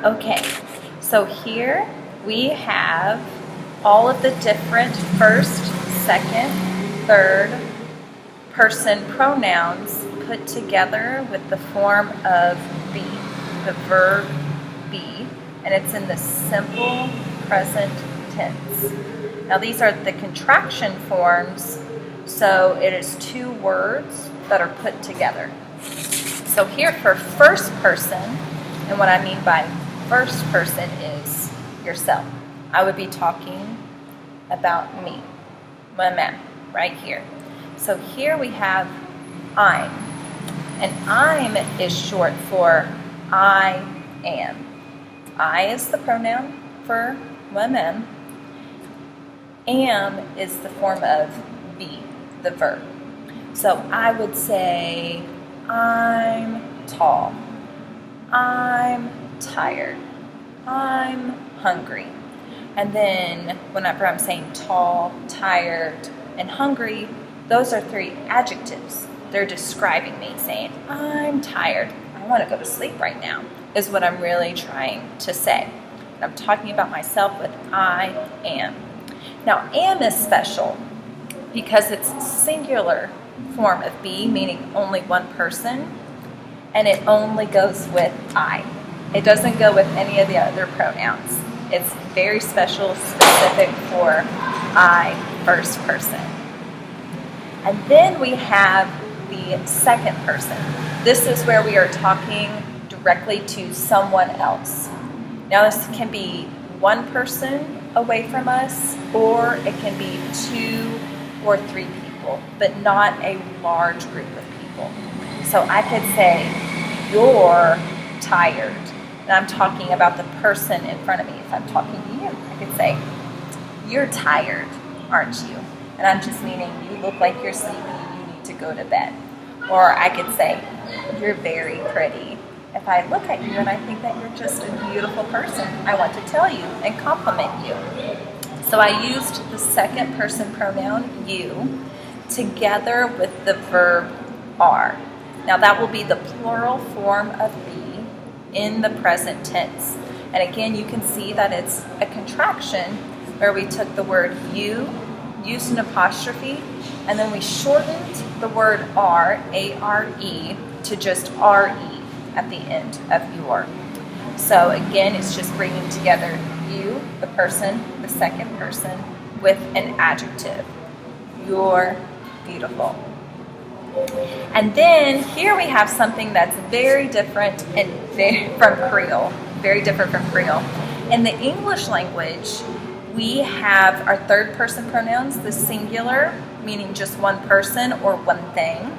Okay, so here we have all of the different first, second, third person pronouns put together with the form of be, the verb be, and it's in the simple present tense. Now these are the contraction forms, so it is two words that are put together. So here for first person, and what I mean by first person is yourself. I would be talking about me, my man, right here. So here we have I'm, and I'm is short for I am. I is the pronoun for women. Am is the form of be, the verb. So I would say I'm tall, I'm tired, I'm hungry. And then whenever I'm saying tall, tired, and hungry, those are three adjectives. They're describing me, saying, I'm tired, I want to go to sleep right now, is what I'm really trying to say. And I'm talking about myself with I am. Now, am is special because it's singular form of be, meaning only one person, and it only goes with I. It doesn't go with any of the other pronouns. It's very special, specific for I, first person. And then we have the second person. This is where we are talking directly to someone else. Now this can be one person away from us, or it can be 2 or 3 people, but not a large group of people. So I could say, you're tired. And I'm talking about the person in front of me. If I'm talking to you, I could say, you're tired, aren't you? And I'm just meaning you look like you're sleepy, you need to go to bed. Or I could say, you're very pretty. If I look at you and I think that you're just a beautiful person, I want to tell you and compliment you. So I used the second person pronoun, you, together with the verb are. Now that will be the plural form of be in the present tense. And again, you can see that it's a contraction where we took the word you, used an apostrophe, and then we shortened the word are, A-R-E, to just R-E at the end of your. So again, it's just bringing together you, the person, the second person, with an adjective. You're beautiful. And then here we have something that's very different from Creole. Very different from Creole. In the English language, we have our third person pronouns, the singular, meaning just one person or one thing,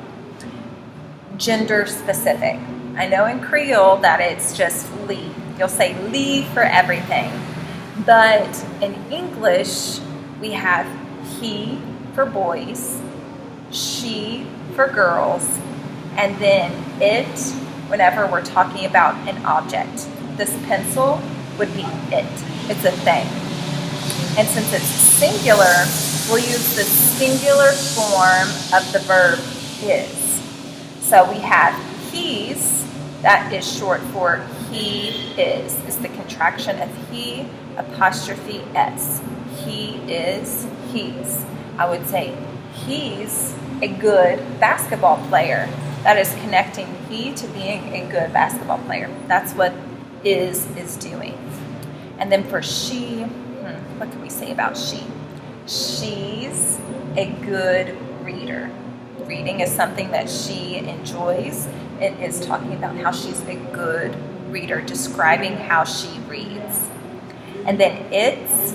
gender specific. I know in Creole that it's just Lee. You'll say Lee for everything. But in English, we have he for boys, she for girls, and then it whenever we're talking about an object. This pencil would be it. It's a thing. And since it's singular, we'll use the singular form of the verb is. So we have he's, that is short for he is. It's the contraction of he apostrophe s. He is, he's. I would say he's a good basketball player. That is connecting he to being a good basketball player. That's what is doing. And then for she, what can we say about she? She's a good reader. Reading is something that she enjoys. It is talking about how she's a good reader, describing how she reads. And then it's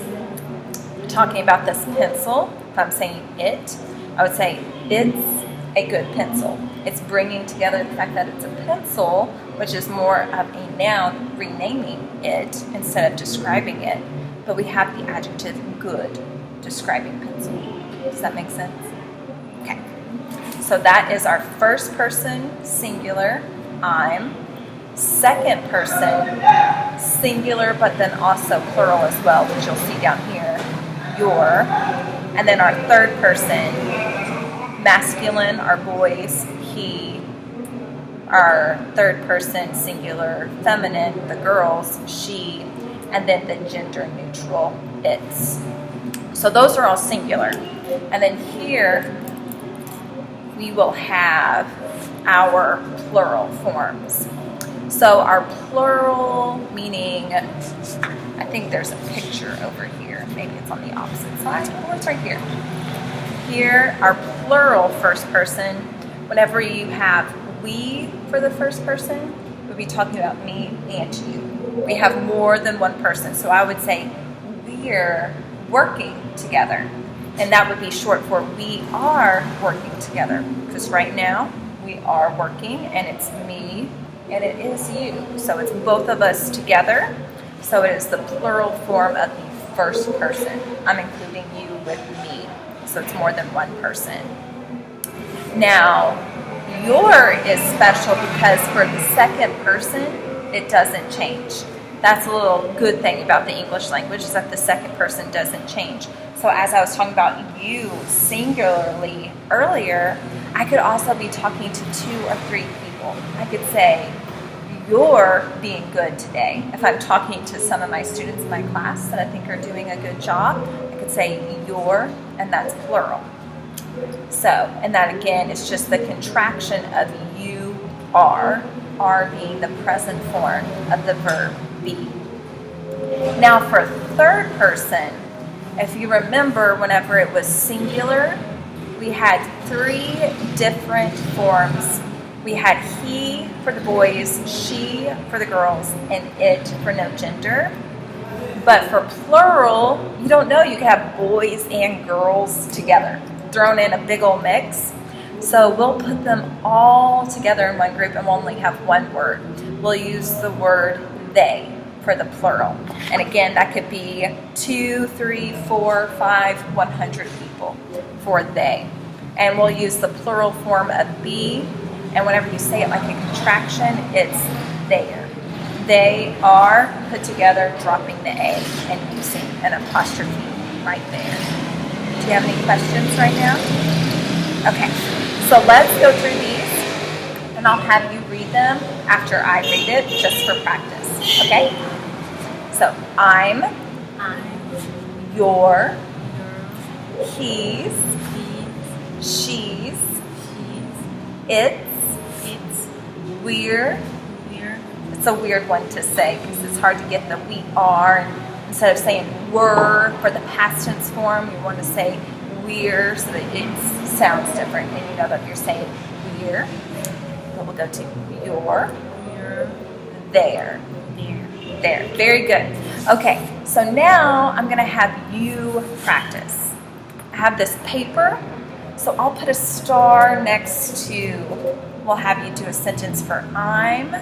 talking about this pencil. If I'm saying it, I would say it's a good pencil. It's bringing together the fact that it's a pencil, which is more of a noun, renaming it instead of describing it. But we have the adjective good, describing pencil. Does that make sense? Okay. So that is our first person, singular, I'm. Second person, singular, but then also plural as well, which you'll see down here, your. And then our third person, masculine, our boys, he. our third person singular feminine, the girls, she, and then the gender neutral, it's. So those are all singular. And then here we will have our plural forms. So our plural, meaning, I think there's a picture over here. Maybe it's on the opposite side. Oh, it's right here. Here, our plural first person, whenever you have we for the first person, we'll be talking about me and you. We have more than one person. So I would say we're working together. And that would be short for we are working together. Because right now, we are working and it's me and it is you. So it's both of us together. So it is the plural form of the first person. I'm including you with me. So it's more than one person. Now, your is special because for the second person, it doesn't change. That's a little good thing about the English language is that the second person doesn't change. So as I was talking about you singularly earlier, I could also be talking to 2 or 3 people. I could say, you're being good today. If I'm talking to some of my students in my class that I think are doing a good job, I could say your, and that's plural. So, and that again is just the contraction of you are being the present form of the verb be. Now for third person, if you remember whenever it was singular, we had 3 different forms. We had he for the boys, she for the girls, and it for no gender. But for plural, you don't know, you can have boys and girls together, thrown in a big old mix. So we'll put them all together in one group and we'll only have one word. We'll use the word they for the plural. And again, that could be 2, 3, 4, 5, 100 people for they. And we'll use the plural form of be. And whenever you say it like a contraction, it's there. They are put together, dropping the A and using an apostrophe right there. Do you have any questions right now? Okay, so let's go through these and I'll have you read them after I read it just for practice, okay? So I'm your, he's, she's, it's, we're. It's a weird one to say because it's hard to get the we are. And instead of saying were for the past tense form, you want to say we're so that it sounds different and you know that you're saying we're. Then we'll go to your, there. Very good. Okay, so now I'm going to have you practice. I have this paper, so I'll put a star next to, we'll have you do a sentence for I'm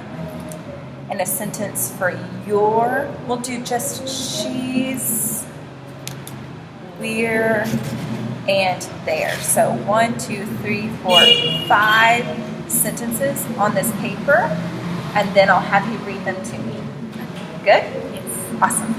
and a sentence for your. We'll do just she's, we're, and there. So 1, 2, 3, 4, 5 sentences on this paper, and then I'll have you read them to me. Good? Yes. Awesome.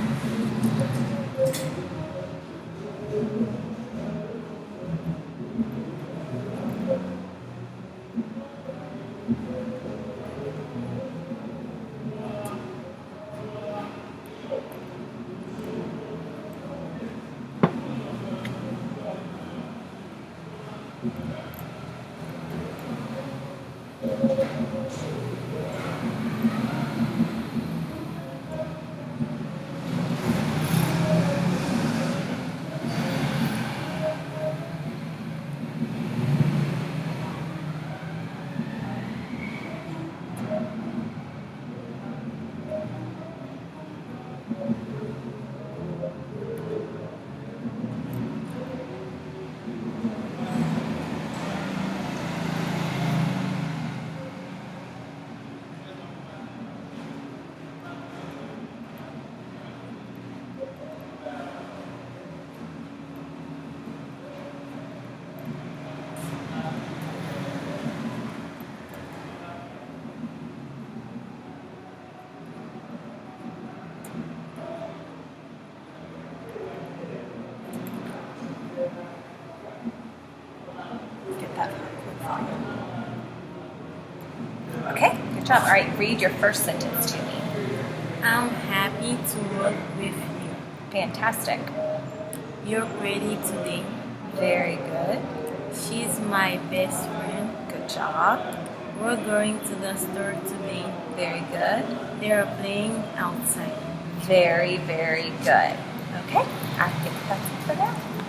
Good job. All right, read your first sentence to me. I'm happy to work with you. Fantastic. You're pretty today. Very good. She's my best friend. Good job. We're going to the store today. Very good. They're playing outside. Very, very good. Okay, I think that's it for now.